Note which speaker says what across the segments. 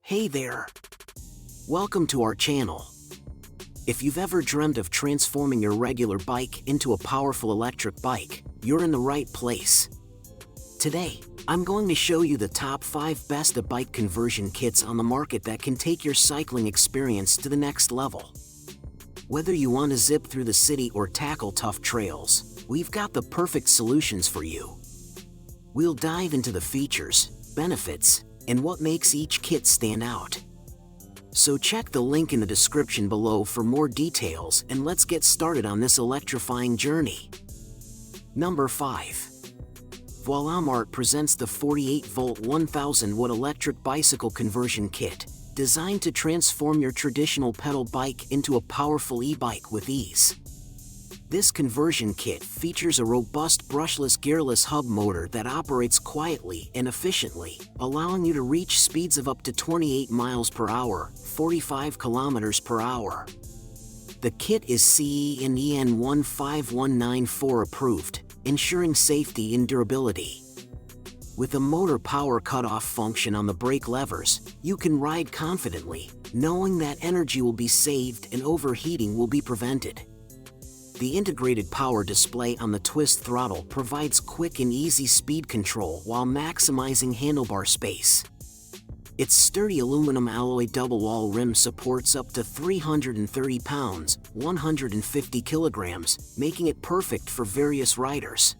Speaker 1: Hey there! Welcome to our channel. If you've ever dreamt of transforming your regular bike into a powerful electric bike, you're in the right place. Today, I'm going to show you the top 5 best Ebike conversion kits on the market that can take your cycling experience to the next level. Whether you want to zip through the city or tackle tough trails, we've got the perfect solutions for you. We'll dive into the features, benefits, and what makes each kit stand out. So check the link in the description below for more details, and let's get started on this electrifying journey. Number 5. Voilamart presents the 48-volt 1000-watt electric bicycle conversion kit, designed to transform your traditional pedal bike into a powerful e-bike with ease. This conversion kit features a robust brushless gearless hub motor that operates quietly and efficiently, allowing you to reach speeds of up to 28 miles per hour, 45 kilometers per hour. The kit is CE and EN 15194 approved, ensuring safety and durability. With a motor power cutoff function on the brake levers, you can ride confidently, knowing that energy will be saved and overheating will be prevented. The integrated power display on the twist throttle provides quick and easy speed control while maximizing handlebar space. Its sturdy aluminum alloy double-wall rim supports up to 330 pounds, 150 kilograms, making it perfect for various riders.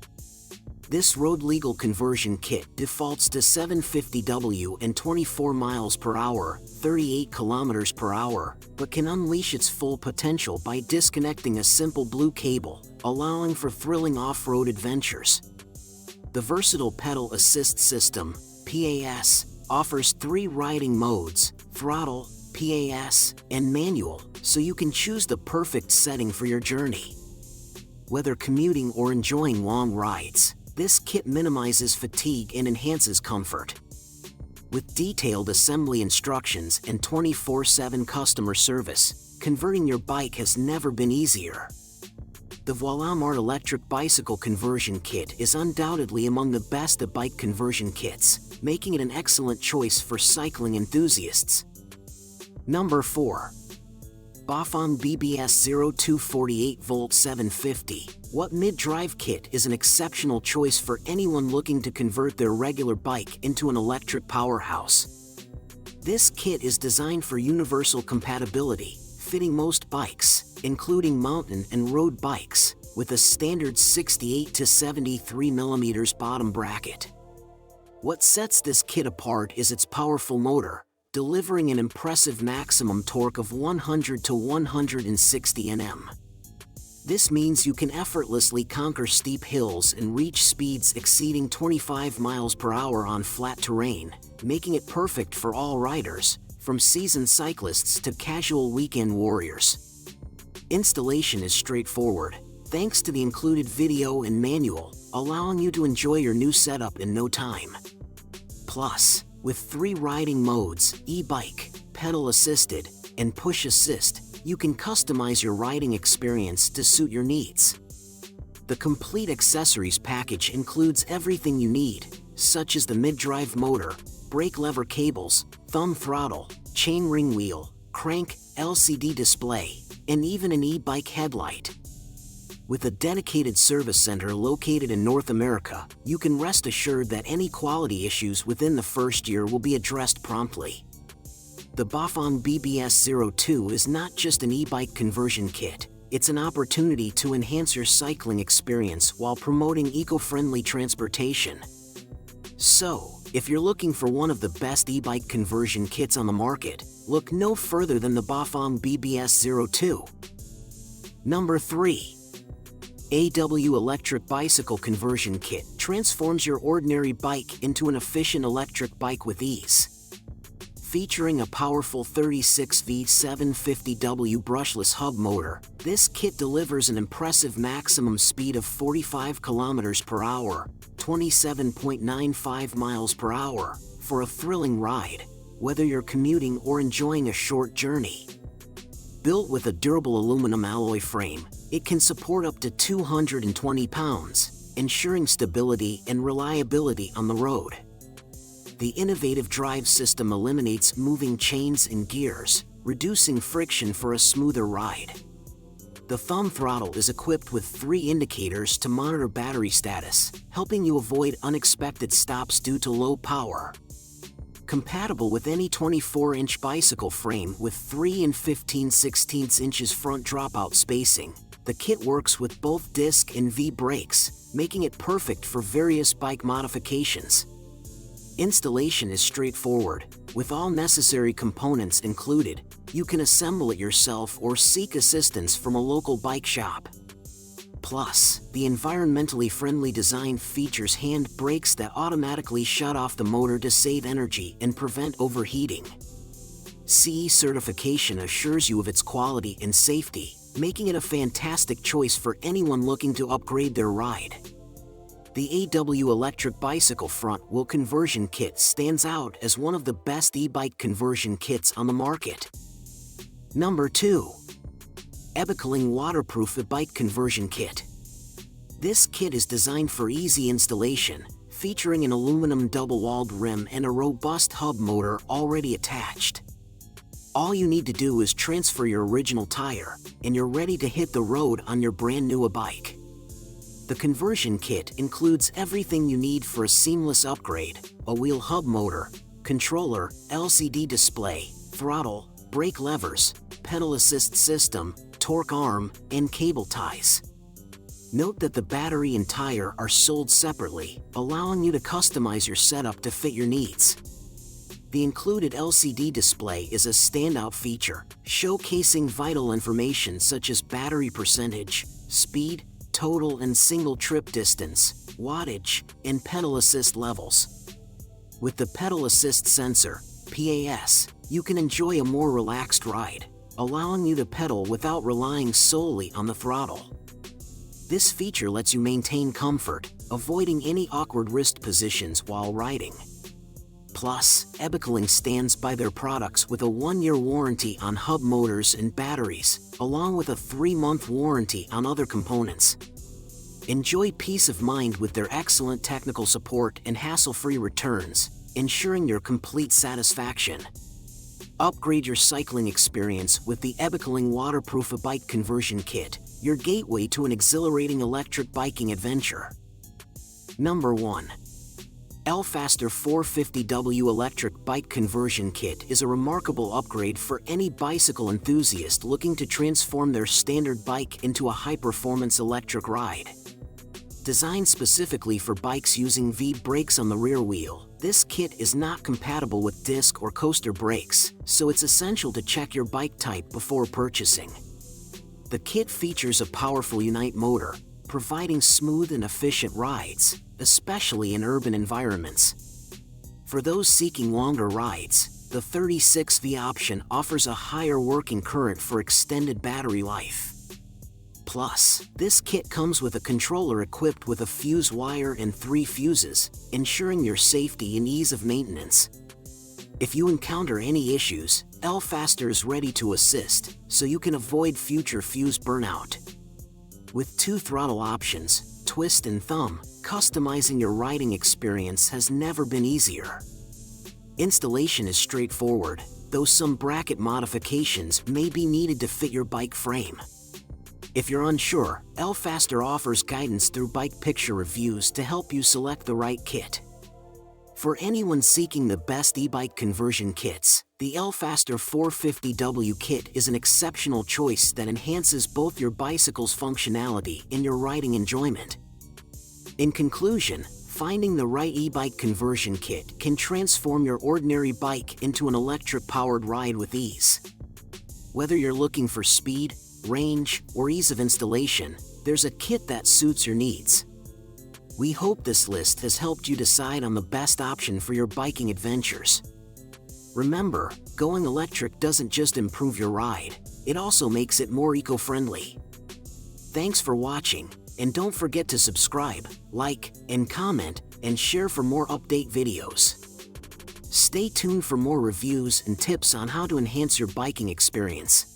Speaker 1: This road-legal conversion kit defaults to 750W and 24 miles per hour, 38 kilometers per hour, but can unleash its full potential by disconnecting a simple blue cable, allowing for thrilling off-road adventures. The versatile pedal assist system, PAS, offers 3 riding modes: throttle, PAS, and manual, so you can choose the perfect setting for your journey. Whether commuting or enjoying long rides, this kit minimizes fatigue and enhances comfort. With detailed assembly instructions and 24/7 customer service, converting your bike has never been easier. The Voilamart electric bicycle conversion kit is undoubtedly among the best Ebike conversion kits, making it an excellent choice for cycling enthusiasts. Number 4. Bafang BBS 0248-volt 750-watt mid-drive kit is an exceptional choice for anyone looking to convert their regular bike into an electric powerhouse. This kit is designed for universal compatibility, fitting most bikes, including mountain and road bikes, with a standard 68 to 73 mm bottom bracket. What sets this kit apart is its powerful motor, delivering an impressive maximum torque of 100 to 160 Nm. This means you can effortlessly conquer steep hills and reach speeds exceeding 25 miles per hour on flat terrain, making it perfect for all riders, from seasoned cyclists to casual weekend warriors. Installation is straightforward, thanks to the included video and manual, allowing you to enjoy your new setup in no time. Plus, with 3 riding modes, e-bike, pedal assisted, and push assist, you can customize your riding experience to suit your needs. The complete accessories package includes everything you need, such as the mid-drive motor, brake lever cables, thumb throttle, chain ring wheel, crank, LCD display, and even an e-bike headlight. With a dedicated service center located in North America, you can rest assured that any quality issues within the first year will be addressed promptly. The Bafang BBS 02 is not just an e-bike conversion kit, it's an opportunity to enhance your cycling experience while promoting eco-friendly transportation. So, if you're looking for one of the best e-bike conversion kits on the market, look no further than the Bafang BBS 02. Number 3. AW Electric Bicycle Conversion Kit transforms your ordinary bike into an efficient electric bike with ease. Featuring a powerful 36V 750W brushless hub motor, this kit delivers an impressive maximum speed of 45 kilometers per hour, 27.95 miles per hour, for a thrilling ride, whether you're commuting or enjoying a short journey. Built with a durable aluminum alloy frame, it can support up to 220 pounds, ensuring stability and reliability on the road. The innovative drive system eliminates moving chains and gears, reducing friction for a smoother ride. The thumb throttle is equipped with 3 indicators to monitor battery status, helping you avoid unexpected stops due to low power. Compatible with any 24-inch bicycle frame with 3 and 15/16 inches front dropout spacing, the kit works with both disc and V brakes, making it perfect for various bike modifications. Installation is straightforward. With all necessary components included, you can assemble it yourself or seek assistance from a local bike shop. Plus, the environmentally friendly design features hand brakes that automatically shut off the motor to save energy and prevent overheating. CE certification assures you of its quality and safety, making it a fantastic choice for anyone looking to upgrade their ride. The AW Electric Bicycle Front Wheel Conversion Kit stands out as one of the best e-bike conversion kits on the market. Number 2. Ebike Waterproof E-Bike Conversion Kit. This kit is designed for easy installation, featuring an aluminum double-walled rim and a robust hub motor already attached. All you need to do is transfer your original tire, and you're ready to hit the road on your brand new e-bike. The conversion kit includes everything you need for a seamless upgrade: a wheel hub motor, controller, LCD display, throttle, brake levers, pedal assist system, torque arm, and cable ties. Note that the battery and tire are sold separately, allowing you to customize your setup to fit your needs. The included LCD display is a standout feature, showcasing vital information such as battery percentage, speed, total and single trip distance, wattage, and pedal assist levels. With the pedal assist sensor, PAS, you can enjoy a more relaxed ride, allowing you to pedal without relying solely on the throttle. This feature lets you maintain comfort, avoiding any awkward wrist positions while riding. Plus, Ebike stands by their products with a 1-year warranty on hub motors and batteries, along with a 3-month warranty on other components. Enjoy peace of mind with their excellent technical support and hassle-free returns, ensuring your complete satisfaction. Upgrade your cycling experience with the Ebike Waterproof E-Bike Conversion Kit, your gateway to an exhilarating electric biking adventure. Number 1. L-Faster 450W Electric Bike Conversion Kit is a remarkable upgrade for any bicycle enthusiast looking to transform their standard bike into a high-performance electric ride. Designed specifically for bikes using V brakes on the rear wheel, this kit is not compatible with disc or coaster brakes, so it's essential to check your bike type before purchasing. The kit features a powerful Unite motor, providing smooth and efficient rides, especially in urban environments. For those seeking longer rides, the 36V option offers a higher working current for extended battery life. Plus, this kit comes with a controller equipped with a fuse wire and 3 fuses, ensuring your safety and ease of maintenance. If you encounter any issues, L-Faster is ready to assist, so you can avoid future fuse burnout. With 2 throttle options, twist and thumb, customizing your riding experience has never been easier. Installation is straightforward, though some bracket modifications may be needed to fit your bike frame. If you're unsure, L-Faster offers guidance through bike picture reviews to help you select the right kit. For anyone seeking the best e-bike conversion kits, the L-Faster 450W kit is an exceptional choice that enhances both your bicycle's functionality and your riding enjoyment. In conclusion, finding the right e-bike conversion kit can transform your ordinary bike into an electric-powered ride with ease. Whether you're looking for speed, range, or ease of installation, there's a kit that suits your needs. We hope this list has helped you decide on the best option for your biking adventures. Remember, going electric doesn't just improve your ride, it also makes it more eco-friendly. Thanks for watching, and don't forget to subscribe, like, and comment, and share for more update videos. Stay tuned for more reviews and tips on how to enhance your biking experience.